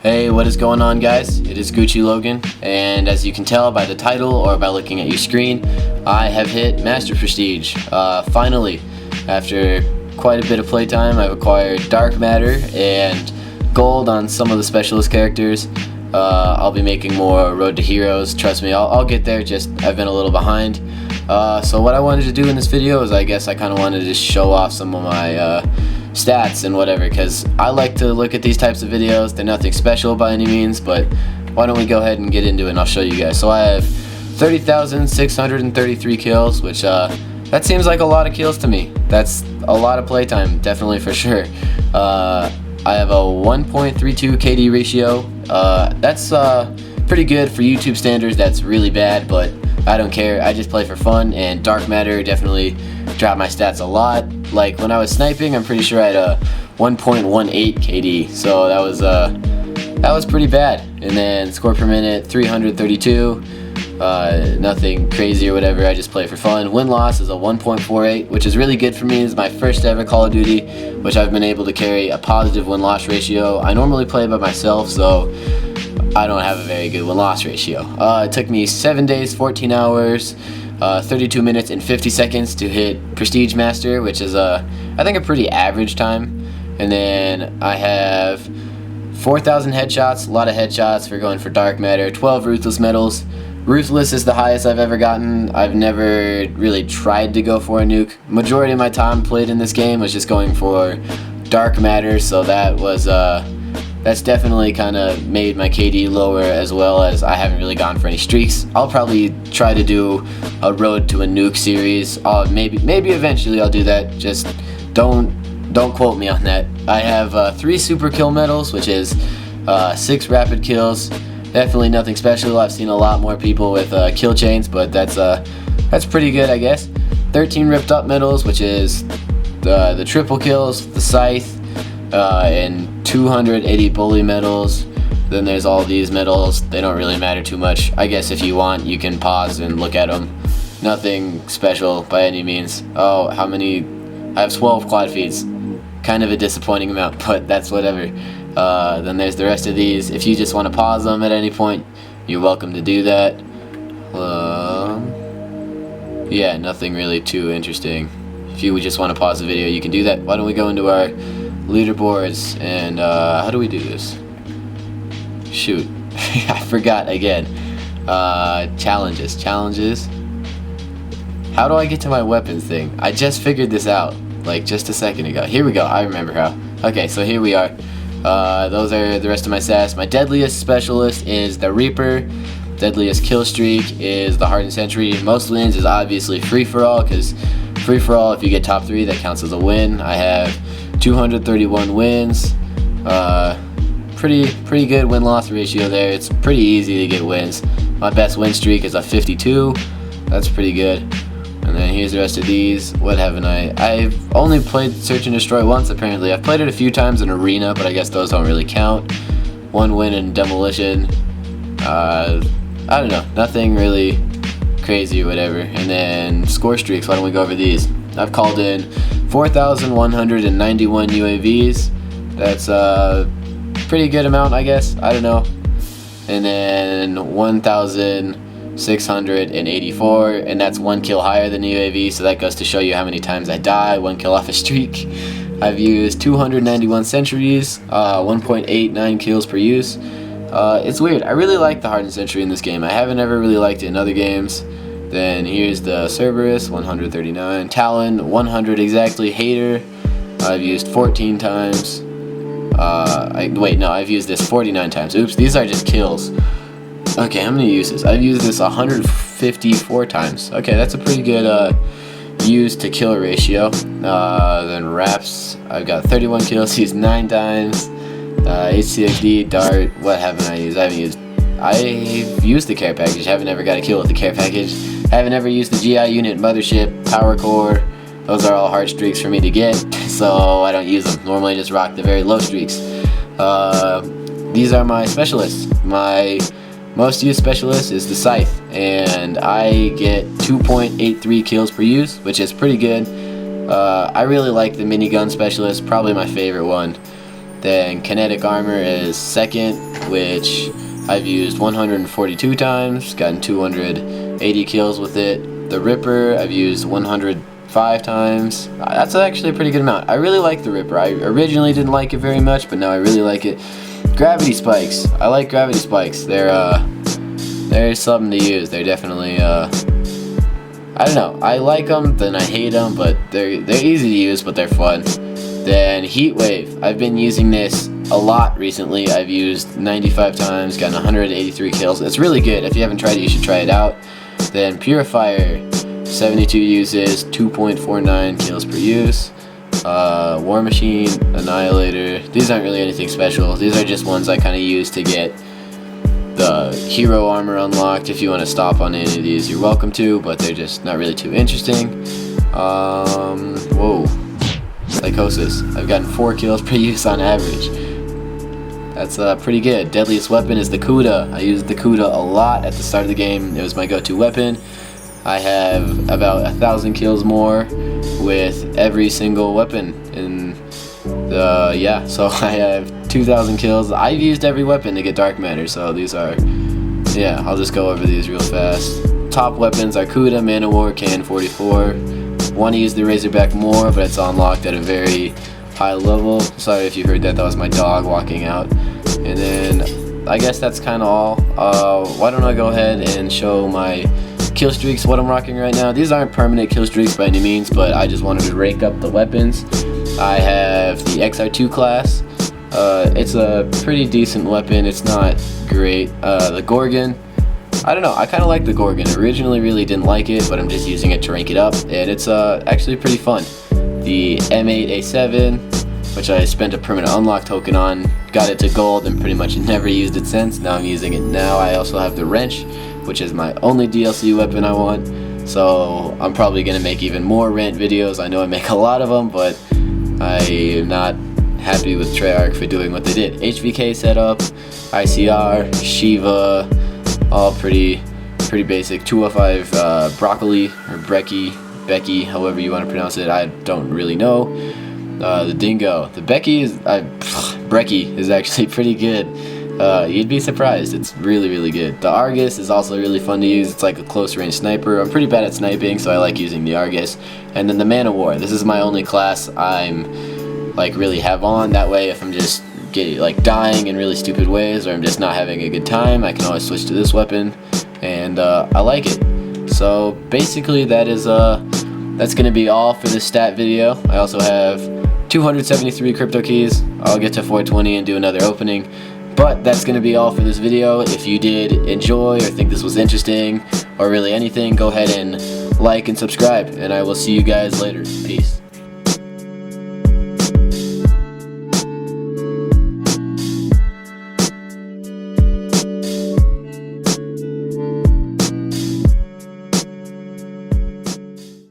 Hey, what is going on, guys? It is Gucci Logan, and as you can tell by the title or by looking at your screen, I have hit Master Prestige. Finally, after quite a bit of playtime, I've acquired Dark Matter and Gold on some of the specialist characters. I'll be making more Road to Heroes. Trust me, I'll get there, just I've been a little behind. So what I wanted to do in this video is I guess I kind of wanted to show off some of my stats and whatever, because I like to look at these types of videos. They're nothing special by any means, but why don't we go ahead and get into it and I'll show you guys. So I have 30,633 kills, which that seems like a lot of kills to me. That's a lot of playtime, definitely, for sure. I have a 1.32 KD ratio. That's pretty good for YouTube standards. That's really bad, but I don't care. I just play for fun, and Dark Matter definitely dropped my stats a lot. Like when I was sniping, I'm pretty sure I had a 1.18 KD, so that was pretty bad. And then score per minute 332. Nothing crazy or whatever. I just play for fun. Win-loss is a 1.48, which is really good for me. It's my first ever Call of Duty, which I've been able to carry a positive win-loss ratio. I normally play by myself, so I don't have a very good win-loss ratio. It took me 7 days, 14 hours, 32 minutes and 50 seconds to hit Prestige Master, which is I think a pretty average time. And then I have 4,000 headshots, a lot of headshots for going for Dark Matter, 12 Ruthless medals. Ruthless is the highest I've ever gotten. I've never really tried to go for a nuke. Majority of my time played in this game was just going for Dark Matter, so that was that's definitely kind of made my KD lower, as well as I haven't really gone for any streaks. I'll probably try to do a Road to a Nuke series. Maybe eventually I'll do that. Just don't quote me on that. I have 3 super kill medals, which is 6 rapid kills. Definitely nothing special. I've seen a lot more people with kill chains, but that's pretty good, I guess. 13 ripped up medals, which is the triple kills, the scythe, and 280 bully medals. Then there's all these medals. They don't really matter too much. I guess if you want, you can pause and look at them. Nothing special by any means. Oh, how many? I have 12 quad feeds. Kind of a disappointing amount, but that's whatever. Then there's the rest of these. If you just want to pause them at any point, you're welcome to do that. Yeah, nothing really too interesting. If you just want to pause the video, you can do that. Why don't we go into our leaderboards, and how do we do this? Shoot, I forgot again. Challenges. How do I get to my weapons thing? I just figured this out like just a second ago. Here we go. I remember how. Okay, so here we are. Those are the rest of my stats. My deadliest specialist is the Reaper. Deadliest kill streak is the Hardened Sentry. Most wins is obviously free for all, because free for all, if you get top 3, that counts as a win. I have 231 wins. Pretty good win-loss ratio there. It's pretty easy to get wins. My best win streak is a 52. That's pretty good. And then here's the rest of these. What haven't I? I've only played Search and Destroy once, apparently. I've played it a few times in Arena, but I guess those don't really count. 1 win in Demolition. I don't know. Nothing really crazy or whatever. And then score streaks. Why don't we go over these? I've called in 4,191 UAVs. That's a pretty good amount, I guess. I don't know. And then 1,684, and that's 1 kill higher than UAV, so that goes to show you how many times I die. 1 kill off a streak. I've used 291 sentries, 1.89 kills per use. It's weird. I really like the Hardened Sentry in this game. I haven't ever really liked it in other games. Then here's the Cerberus, 139. Talon, 100 exactly. Hater, I've used 14 times. I've used this 49 times. Oops, these are just kills. Okay, how many uses? I've used this 154 times. Okay, that's a pretty good use to kill ratio. Then Raps, I've got 31 kills, used 9 times. HCXD, Dart, what haven't I used? I've used the care package. Haven't ever got a kill with the care package. Haven't ever used the GI unit, Mothership, Power Core. Those are all hard streaks for me to get, so I don't use them. Normally I just rock the very low streaks. These are my specialists. My most used specialist is the Scythe, and I get 2.83 kills per use, which is pretty good. I really like the minigun specialist, probably my favorite one. Then kinetic armor is second, which I've used 142 times, gotten 280 kills with it. The Ripper I've used 105 times. That's actually a pretty good amount. I really like the Ripper. I originally didn't like it very much, but now I really like it. Gravity spikes. I like gravity spikes. They're something to use. They're definitely I don't know. I like them, then I hate them, but they're easy to use, but they're fun. Then Heat Wave. I've been using this a lot recently. I've used 95 times, gotten 183 kills. It's really good. If you haven't tried it, you should try it out. Then Purifier. 72 uses, 2.49 kills per use. War Machine, Annihilator. These aren't really anything special. These are just ones I kind of use to get the hero armor unlocked. If you want to stop on any of these, you're welcome to, but they're just not really too interesting. Whoa. Psychosis. I've gotten 4 kills per use on average. That's pretty good. Deadliest weapon is the Kuda. I used the Kuda a lot at the start of the game. It was my go-to weapon. I have about 1,000 kills more with every single weapon. And yeah, so I have 2,000 kills. I've used every weapon to get dark matter, so these are, yeah, I'll just go over these real fast. Top weapons are Kuda, Man-O-War, KN-44. Want to use the Razorback more, but it's unlocked at a very high level. Sorry if you heard that, that was my dog walking out. And then I guess that's kind of all. Why don't I go ahead and show my kill streaks, what I'm rocking right now. These aren't permanent kill streaks by any means, but I just wanted to rank up the weapons. I have the XR2 class. It's a pretty decent weapon. It's not great. The Gorgon. I don't know. I kind of like the Gorgon. Originally really didn't like it, but I'm just using it to rank it up, and it's actually pretty fun. The M8A7, which I spent a permanent unlock token on, got it to gold and pretty much never used it since. Now I'm using it now. I also have the Wrench, which is my only DLC weapon I want. So I'm probably going to make even more rant videos. I know I make a lot of them, but I am not happy with Treyarch for doing what they did. HVK setup, ICR, Shiva, all pretty basic. 205 Broccoli, or Becky, however you want to pronounce it. I don't really know. The Dingo. The Brecky is actually pretty good. You'd be surprised. It's really good. The Argus is also really fun to use. It's like a close range sniper. I'm pretty bad at sniping, so I like using the Argus. And then the Man-O-War. This is my only class I'm like really have on. That way, if I'm just dying in really stupid ways, or I'm just not having a good time, I can always switch to this weapon, and I like it. So basically, that's gonna be all for this stat video. I also have 273 crypto keys. I'll get to 420 and do another opening. But that's going to be all for this video. If you did enjoy or think this was interesting or really anything, go ahead and like and subscribe, and I will see you guys later. Peace.